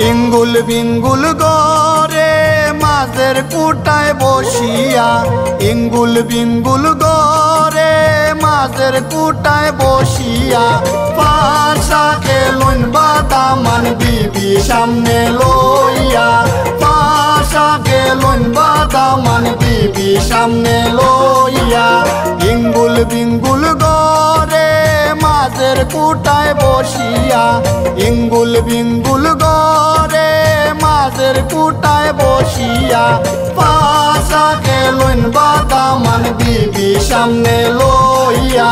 ইঙ্গুল বিঙ্গুল গরে মাঝের কুটায় বসিয়া, ইঙ্গুল বিঙ্গুল গরে মাঝের কুটায় বসিয়া, পাশাকে লইন বাদামান বিবি সামনে লইয়া, পাশাকে লইন বাদামান বিবি সামনে লইয়া। ইঙ্গুল বিঙ্গুল গরে মাঝের কুটায় বসিয়া, ইঙ্গুল বিঙ্গুল গরে মাঝের কুটায় বসিয়া, পাশাকে লইন বাদামান বিবি সামনে লইয়া,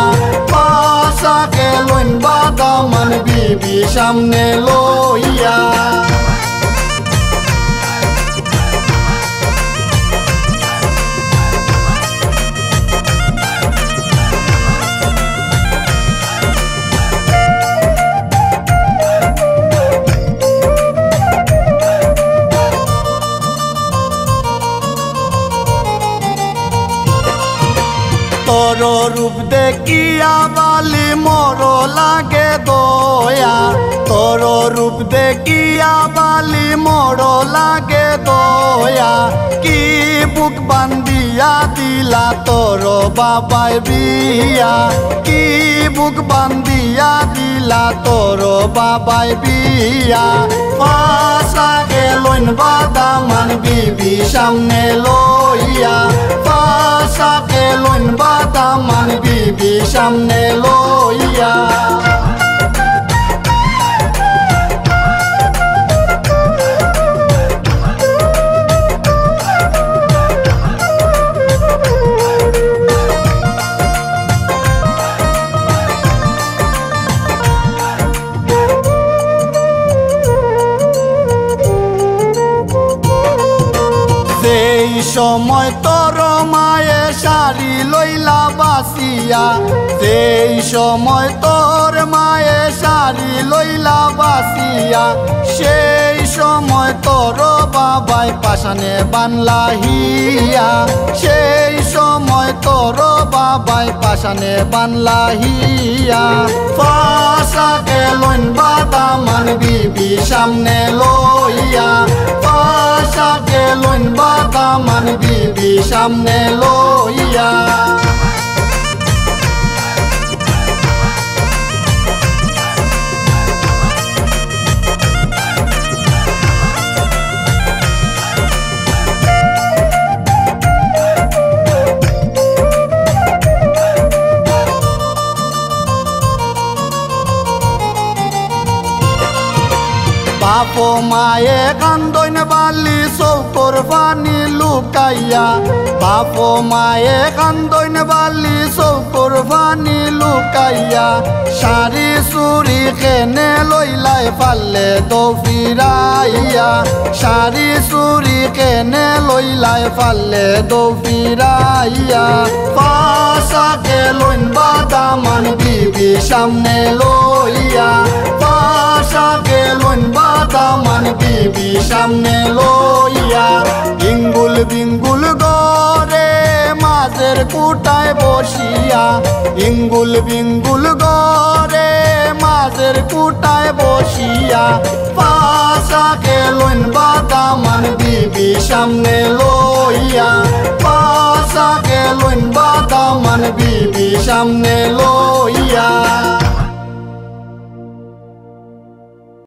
পাশাকে লইন বাদামান বিবি সামনে লইয়া। তোর রূপ দেখিয়া বালি মর লাগে দয়া, তোর রূপ দেখিয়া বালি মর লাগে দয়া। কি বুক বান্ধিয়া দিলা তোর বাবাই বিয়া, কি বুক বান্ধিয়া দিলা তোর বাবাই বিয়া। পাশাকে লইন বাদামান বিবি সামনে লইয়া, পাশাকে লইন বাদামান বিবি সামনে লইয়া। সেই সময় তোর মায়ে শাড়ি লইলা বাসিয়া, সেই সময় তোর মায়ে শাড়ি লইলা বাসিয়া, সেই সময় তোর বাবাই পাশানে বানলা হিয়া, সেই সময় তোর বাবাই পাশানে বানলা হিয়া। পাশাকে লইন বাদামান বিবি সামনে লইয়া, পাশাকে লইন বাদামান বিবি সামনে লইয়া। বাপ মায়ে কান্দইন বালি চৌকর পানি লুকাইয়া, বাপ মায়ে কান্দইন বালি চৌকর পানি লুকাইয়া। শাড়ি চুরি কেনে লইলাই ফালে তো ফিরাইয়া, শাড়ি চুরি কেনে লইলাই ফালে তো ফিরাইয়া। পাশাকে লইন বাদামান বিবি সামনে লইয়া, পাশাকে লইন বাদামান বিবি সামনে লইয়া। ইঙ্গুল বিঙ্গুল গরে মাঝের কুটায় বসিয়া, ইঙ্গুল বিঙ্গুল গরে মাঝের কুটায় বসিয়া, পাশাকে লইন বাদামান বিবি সামনে লইয়া, পাশাকে লইন বাদামান বিবি সামনে লইয়া।